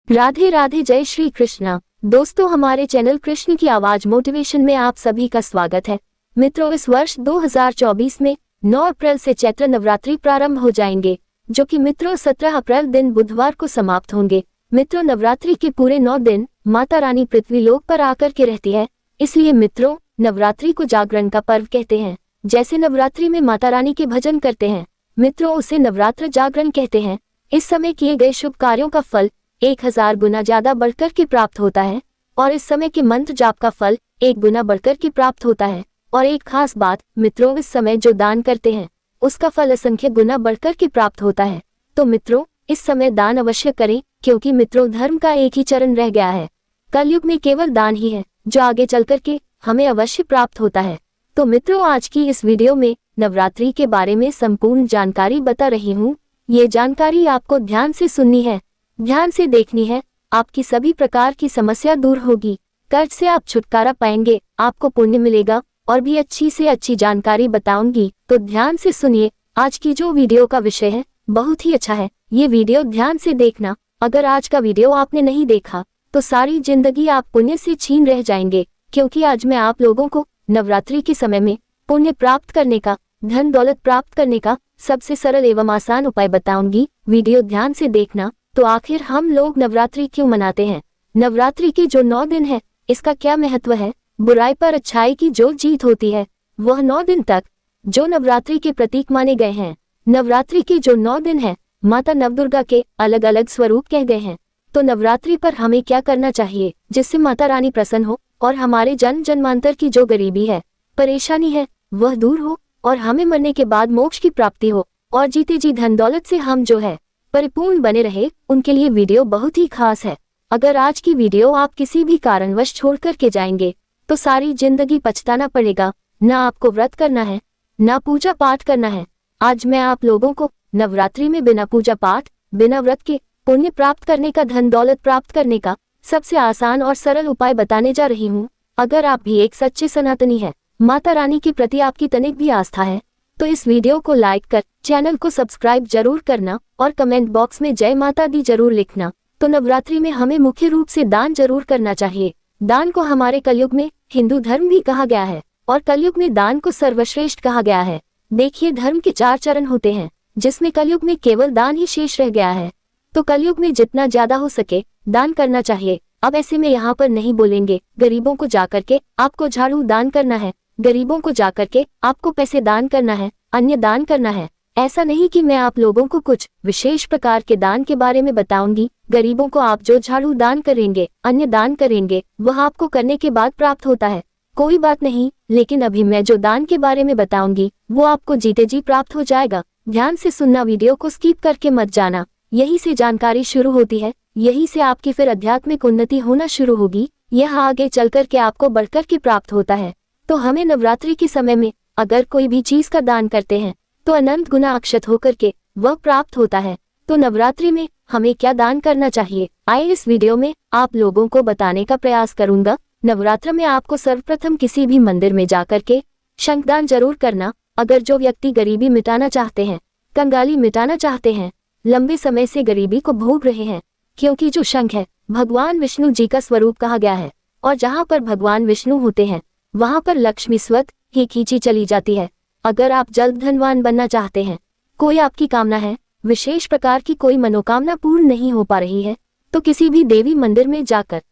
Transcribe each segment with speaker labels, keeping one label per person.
Speaker 1: राधे राधे, जय श्री कृष्णा। दोस्तों, हमारे चैनल कृष्ण की आवाज मोटिवेशन में आप सभी का स्वागत है। मित्रों, इस वर्ष 2024 में 9 अप्रैल से चैत्र नवरात्रि प्रारंभ हो जाएंगे, जो कि मित्रों 17 अप्रैल दिन बुधवार को समाप्त होंगे। मित्रों, नवरात्रि के पूरे 9 दिन माता रानी पृथ्वी लोक पर आकर के रहती है, इसलिए मित्रों नवरात्रि को जागरण का पर्व कहते हैं। जैसे नवरात्रि में माता रानी के भजन करते हैं, मित्रों उसे नवरात्र जागरण कहते हैं। इस समय किए गए शुभ कार्यों का फल 1000 गुना ज्यादा बढ़कर के प्राप्त होता है और इस समय के मंत्र जाप का फल 1 गुना बढ़कर के प्राप्त होता है। और एक खास बात मित्रों, इस समय जो दान करते हैं उसका फल असंख्य गुना बढ़कर के प्राप्त होता है। तो मित्रों इस समय दान अवश्य करें, क्योंकि मित्रों धर्म का एक ही चरण रह गया है। कलयुग में केवल दान ही है जो आगे चल कर के हमें अवश्य प्राप्त होता है। तो मित्रों आज की इस वीडियो में नवरात्रि के बारे में संपूर्ण जानकारी बता रही हूँ। ये जानकारी आपको ध्यान से सुननी है, ध्यान से देखनी है। आपकी सभी प्रकार की समस्या दूर होगी, कर्ज से आप छुटकारा पाएंगे, आपको पुण्य मिलेगा और भी अच्छी से अच्छी जानकारी बताऊंगी। तो ध्यान से सुनिए। आज की जो वीडियो का विषय है बहुत ही अच्छा है, ये वीडियो ध्यान से देखना। अगर आज का वीडियो आपने नहीं देखा तो सारी जिंदगी आप पुण्य से छीन रह जाएंगे, क्योंकि आज मैं आप लोगों को नवरात्रि के समय में पुण्य प्राप्त करने का, धन दौलत प्राप्त करने का सबसे सरल एवं आसान उपाय बताऊंगी। वीडियो ध्यान से देखना। तो आखिर हम लोग नवरात्रि क्यों मनाते हैं? नवरात्रि के जो 9 दिन है इसका क्या महत्व है? बुराई पर अच्छाई की जो जीत होती है वह 9 दिन तक जो नवरात्रि के प्रतीक माने गए हैं। नवरात्रि के जो 9 दिन है माता नवदुर्गा के अलग अलग स्वरूप कह गए हैं। तो नवरात्रि पर हमें क्या करना चाहिए जिससे माता रानी प्रसन्न हो और हमारे जन्म जन्मांतर की जो गरीबी है, परेशानी है वह दूर हो और हमें मरने के बाद मोक्ष की प्राप्ति हो और जीते जी धन दौलत से हम जो है परिपूर्ण बने रहे, उनके लिए वीडियो बहुत ही खास है। अगर आज की वीडियो आप किसी भी कारणवश छोड़ कर के जाएंगे तो सारी जिंदगी पछताना पड़ेगा। ना आपको व्रत करना है, ना पूजा पाठ करना है। आज मैं आप लोगों को नवरात्रि में बिना पूजा पाठ, बिना व्रत के पुण्य प्राप्त करने का, धन दौलत प्राप्त करने का सबसे आसान और सरल उपाय बताने जा रही हूँ। अगर आप भी एक सच्चे सनातनी है, माता रानी के प्रति आपकी तनिक भी आस्था है, तो इस वीडियो को लाइक कर चैनल को सब्सक्राइब जरूर करना और कमेंट बॉक्स में जय माता दी जरूर लिखना। तो नवरात्रि में हमें मुख्य रूप से दान जरूर करना चाहिए। दान को हमारे कलयुग में हिंदू धर्म भी कहा गया है और कलयुग में दान को सर्वश्रेष्ठ कहा गया है। देखिए, धर्म के 4 चरण होते हैं, जिसमें कलयुग में केवल दान ही शेष रह गया है। तो कलयुग में जितना ज्यादा हो सके दान करना चाहिए। अब ऐसे में यहाँ पर नहीं बोलेंगे गरीबों को जाकर के आपको झाड़ू दान करना है, गरीबों को जाकर के आपको पैसे दान करना है, अन्य दान करना है। ऐसा नहीं कि मैं आप लोगों को कुछ विशेष प्रकार के दान के बारे में बताऊंगी। गरीबों को आप जो झाड़ू दान करेंगे, अन्य दान करेंगे, वह आपको करने के बाद प्राप्त होता है, कोई बात नहीं। लेकिन अभी मैं जो दान के बारे में बताऊंगी वो आपको जीते जी प्राप्त हो जाएगा। ध्यान से सुनना, वीडियो को स्किप करके मत जाना। यही से जानकारी शुरू होती है, यही से आपकी फिर आध्यात्मिक उन्नति होना शुरू होगी। यह आगे चल कर के आपको बढ़कर के प्राप्त होता है। तो हमें नवरात्रि के समय में अगर कोई भी चीज का दान करते हैं तो अनंत गुना अक्षत होकर के वह प्राप्त होता है। तो नवरात्रि में हमें क्या दान करना चाहिए, आइए इस वीडियो में आप लोगों को बताने का प्रयास करूंगा। नवरात्र में आपको सर्वप्रथम किसी भी मंदिर में जाकर के शंखदान जरूर करना। अगर जो व्यक्ति गरीबी मिटाना चाहते हैं, कंगाली मिटाना चाहते हैं, लंबे समय से गरीबी को भोग रहे हैं, क्योंकि जो शंख है भगवान विष्णु जी का स्वरूप कहा गया है और जहाँ पर भगवान विष्णु होते हैं वहां पर लक्ष्मी स्वतः ही खींची चली जाती है। अगर आप जल्द धनवान बनना चाहते हैं, कोई आपकी कामना है, विशेष प्रकार की कोई मनोकामना पूर्ण नहीं हो पा रही है, तो किसी भी देवी मंदिर में जाकर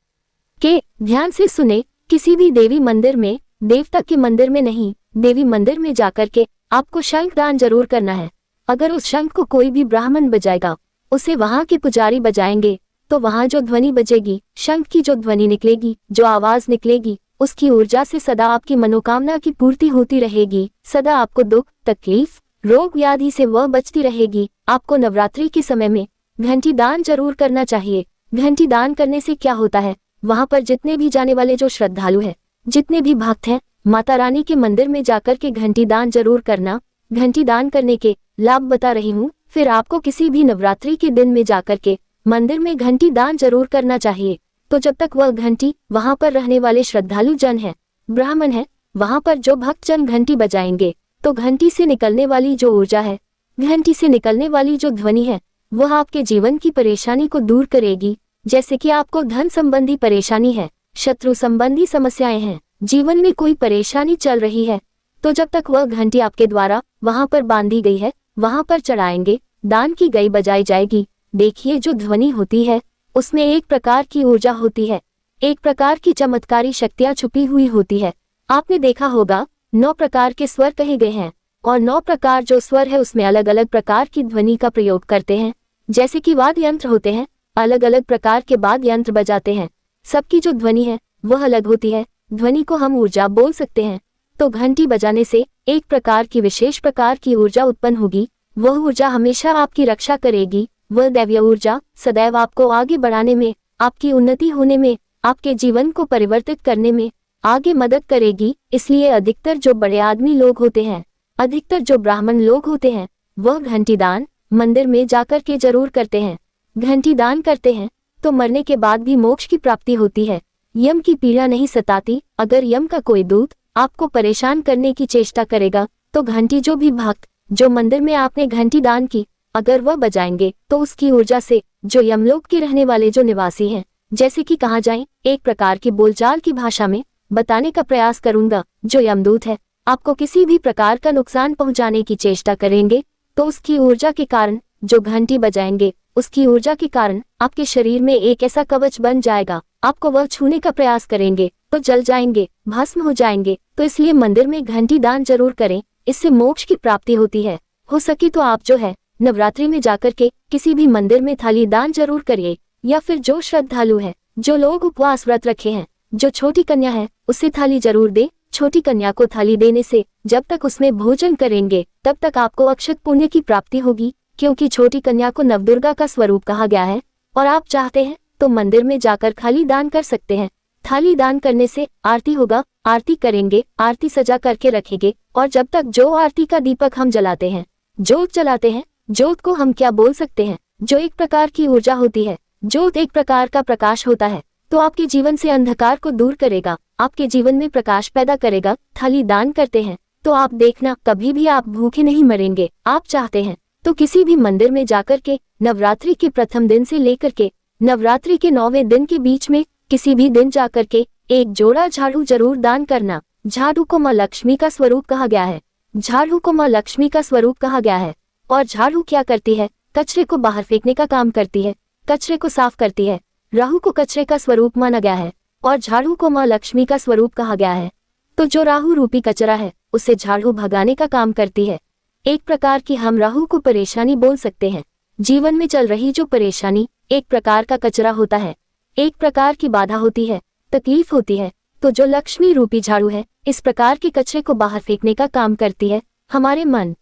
Speaker 1: के ध्यान से सुने, किसी भी देवी मंदिर में, देवता के मंदिर में नहीं, देवी मंदिर में जाकर के आपको शंख दान जरूर करना है। अगर उस शंख को कोई भी ब्राह्मण बजाएगा, उसे वहां के पुजारी बजाएंगे, तो वहां जो ध्वनि बजेगी, शंख की जो ध्वनि निकलेगी, जो आवाज निकलेगी, उसकी ऊर्जा से सदा आपकी मनोकामना की पूर्ति होती रहेगी। सदा आपको दुख, तकलीफ, रोग व्याधि से वह बचती रहेगी। आपको नवरात्रि के समय में घंटी दान जरूर करना चाहिए। घंटी दान करने से क्या होता है, वहां पर जितने भी जाने वाले जो श्रद्धालु हैं, जितने भी भक्त हैं, माता रानी के मंदिर में जाकर के घंटी दान जरूर करना। घंटी दान करने के लाभ बता रही हूँ। फिर आपको किसी भी नवरात्रि के दिन में जाकर के मंदिर में घंटी दान जरूर करना चाहिए। तो जब तक वह घंटी वहां पर रहने वाले श्रद्धालु जन है, ब्राह्मण है, वहां पर जो भक्त जन घंटी बजाएंगे, तो घंटी से निकलने वाली जो ऊर्जा है, घंटी से निकलने वाली जो ध्वनि है, वह आपके जीवन की परेशानी को दूर करेगी, जैसे कि आपको धन संबंधी परेशानी है, शत्रु संबंधी समस्याएं हैं, जीवन में कोई परेशानी चल रही है, तो जब तक वह घंटी आपके द्वारा वहां पर बांधी गई है वहां पर चढ़ाएंगे, दान की गई बजाई जाएगी। देखिए जो ध्वनि होती है उसमें एक प्रकार की ऊर्जा होती है, एक प्रकार की चमत्कारी शक्तियां छुपी हुई होती है। आपने देखा होगा 9 प्रकार के स्वर कहे गए हैं और 9 प्रकार जो स्वर है उसमें अलग अलग प्रकार की ध्वनि का प्रयोग करते हैं। जैसे कि वाद्य यंत्र होते हैं, अलग अलग प्रकार के वाद्य यंत्र बजाते हैं, सबकी जो ध्वनि है वह अलग होती है। ध्वनि को हम ऊर्जा बोल सकते हैं। तो घंटी बजाने से एक प्रकार की विशेष प्रकार की ऊर्जा उत्पन्न होगी। वह ऊर्जा हमेशा आपकी रक्षा करेगी। वह दैवीय ऊर्जा सदैव आपको आगे बढ़ाने में, आपकी उन्नति होने में, आपके जीवन को परिवर्तित करने में आगे मदद करेगी। इसलिए अधिकतर जो बड़े आदमी लोग होते हैं, अधिकतर जो ब्राह्मण लोग होते हैं, वह घंटी दान मंदिर में जाकर के जरूर करते हैं। घंटी दान करते हैं तो मरने के बाद भी मोक्ष की प्राप्ति होती है, यम की पीड़ा नहीं सताती। अगर यम का कोई दूत आपको परेशान करने की चेष्टा करेगा तो घंटी जो भी भक्त जो मंदिर में आपने घंटी दान की, अगर वह बजाएंगे तो उसकी ऊर्जा से जो यमलोक के रहने वाले जो निवासी हैं, जैसे कि कहा जाए एक प्रकार की बोलचाल की भाषा में बताने का प्रयास करूंगा, जो यमदूत है आपको किसी भी प्रकार का नुकसान पहुंचाने की चेष्टा करेंगे तो उसकी ऊर्जा के कारण जो घंटी बजाएंगे, उसकी ऊर्जा के कारण आपके शरीर में एक ऐसा कवच बन जाएगा, आपको वह छूने का प्रयास करेंगे तो जल जाएंगे, भस्म हो जाएंगे। तो इसलिए मंदिर में घंटी दान जरूर करें, इससे मोक्ष की प्राप्ति होती है। हो सके तो आप जो है नवरात्रि में जाकर के किसी भी मंदिर में थाली दान जरूर करिए, या फिर जो श्रद्धालु है, जो लोग उपवास व्रत रखे हैं, जो छोटी कन्या है उसे थाली जरूर दे। छोटी कन्या को थाली देने से जब तक उसमें भोजन करेंगे तब तक आपको अक्षत पुण्य की प्राप्ति होगी, क्योंकि छोटी कन्या को नवदुर्गा का स्वरूप कहा गया है। और आप चाहते हैं तो मंदिर में जाकर थाली दान कर सकते हैं। थाली दान करने से आरती होगा, आरती करेंगे, आरती सजा करके रखेंगे, और जब तक जो आरती का दीपक हम जलाते हैं, जोत जलाते हैं, जोत को हम क्या बोल सकते हैं, जो एक प्रकार की ऊर्जा होती है, जोत एक प्रकार का प्रकाश होता है, तो आपके जीवन से अंधकार को दूर करेगा, आपके जीवन में प्रकाश पैदा करेगा। थाली दान करते हैं तो आप देखना कभी भी आप भूखे नहीं मरेंगे। आप चाहते हैं तो किसी भी मंदिर में जाकर के नवरात्रि के प्रथम दिन से लेकर के नवरात्रि के 9वें दिन के बीच में किसी भी दिन जाकर के एक जोड़ा झाड़ू जरूर दान करना। झाड़ू को माँ लक्ष्मी का स्वरूप कहा गया है, झाड़ू को माँ लक्ष्मी का स्वरूप कहा गया है। और झाड़ू क्या करती है, कचरे को बाहर फेंकने का काम करती है, कचरे को साफ करती है। राहु को कचरे का स्वरूप माना गया है और झाड़ू को माँ लक्ष्मी का स्वरूप कहा गया है। तो जो राहु रूपी कचरा है उसे झाड़ू भगाने का काम करती है। एक प्रकार की हम राहु को परेशानी बोल सकते हैं। जीवन में चल रही जो परेशानी एक प्रकार का कचरा होता है, एक प्रकार की बाधा होती है, तकलीफ होती है। तो जो लक्ष्मी रूपी झाड़ू है इस प्रकार के कचरे को बाहर फेंकने का काम करती है, हमारे मन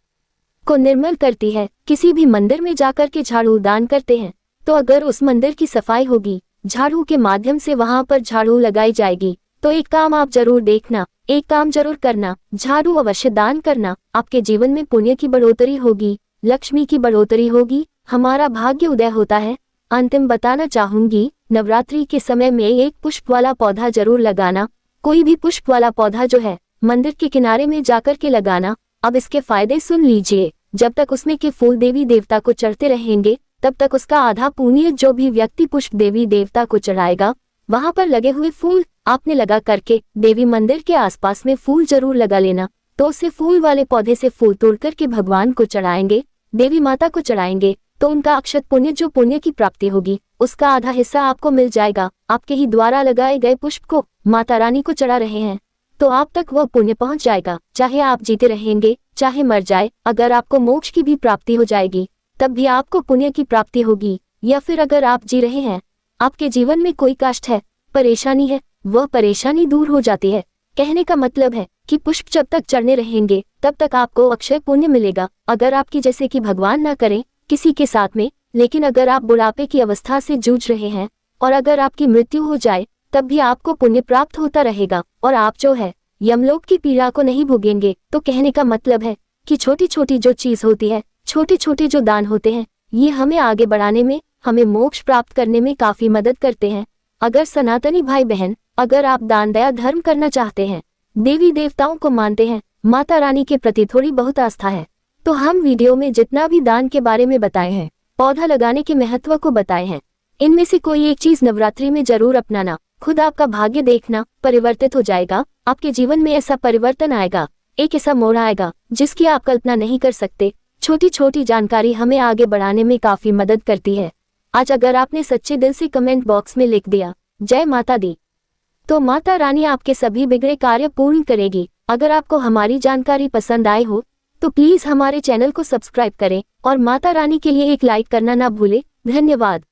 Speaker 1: को निर्मल करती है। किसी भी मंदिर में जाकर के झाड़ू दान करते हैं तो अगर उस मंदिर की सफाई होगी, झाड़ू के माध्यम से वहां पर झाड़ू लगाई जाएगी, तो एक काम आप जरूर देखना, एक काम जरूर करना, झाड़ू अवश्य दान करना। आपके जीवन में पुण्य की बढ़ोतरी होगी, लक्ष्मी की बढ़ोतरी होगी, हमारा भाग्य उदय होता है। अंतिम बताना चाहूंगी, नवरात्रि के समय में एक पुष्प वाला पौधा जरूर लगाना। कोई भी पुष्प वाला पौधा जो है मंदिर के किनारे में जाकर के लगाना। अब इसके फायदे सुन लीजिए। जब तक उसमें के फूल देवी देवता को चढ़ते रहेंगे तब तक उसका आधा पुण्य जो भी व्यक्ति पुष्प देवी देवता को चढ़ाएगा, वहां पर लगे हुए फूल आपने लगा करके देवी मंदिर के आसपास में फूल जरूर लगा लेना। तो उससे फूल वाले पौधे से फूल तोड़ करके भगवान को चढ़ाएंगे, देवी माता को चढ़ाएंगे, तो उनका अक्षत पुण्य जो पुण्य की प्राप्ति होगी उसका आधा हिस्सा आपको मिल जाएगा। आपके ही द्वारा लगाए गए पुष्प को माता रानी को चढ़ा रहे हैं तो आप तक वह पुण्य पहुंच जाएगा। चाहे आप जीते रहेंगे चाहे मर जाए, अगर आपको मोक्ष की भी प्राप्ति हो जाएगी तब भी आपको पुण्य की प्राप्ति होगी। या फिर अगर आप जी रहे हैं, आपके जीवन में कोई कष्ट है, परेशानी है, वह परेशानी दूर हो जाती है। कहने का मतलब है कि पुष्प जब तक चढ़ने रहेंगे तब तक आपको अक्षय पुण्य मिलेगा। अगर आपकी जैसे कि भगवान ना करें किसी के साथ में, लेकिन अगर आप बुढ़ापे की अवस्था से जूझ रहे हैं और अगर आपकी मृत्यु हो जाए तब भी आपको पुण्य प्राप्त होता रहेगा और आप जो है यमलोक की पीड़ा को नहीं भोगेंगे। तो कहने का मतलब है कि छोटी छोटी जो चीज होती है, छोटे छोटे जो दान होते हैं, ये हमें आगे बढ़ाने में, हमें मोक्ष प्राप्त करने में काफी मदद करते हैं। अगर सनातनी भाई बहन, अगर आप दान दया धर्म करना चाहते हैं, देवी देवताओं को मानते हैं, माता रानी के प्रति थोड़ी बहुत आस्था है, तो हम वीडियो में जितना भी दान के बारे में बताए हैं, पौधा लगाने के महत्व को बताए हैं, इनमें से कोई एक चीज नवरात्रि में जरूर अपनाना। खुद आपका भाग्य देखना परिवर्तित हो जाएगा। आपके जीवन में ऐसा परिवर्तन आएगा, एक ऐसा मोड़ आएगा जिसकी आप कल्पना नहीं कर सकते। छोटी छोटी जानकारी हमें आगे बढ़ाने में काफी मदद करती है। आज अगर आपने सच्चे दिल से कमेंट बॉक्स में लिख दिया जय माता दी, तो माता रानी आपके सभी बिगड़े कार्य पूर्ण करेगी। अगर आपको हमारी जानकारी पसंद आए हो तो प्लीज हमारे चैनल को सब्सक्राइब करें और माता रानी के लिए एक लाइक करना ना भूलें। धन्यवाद।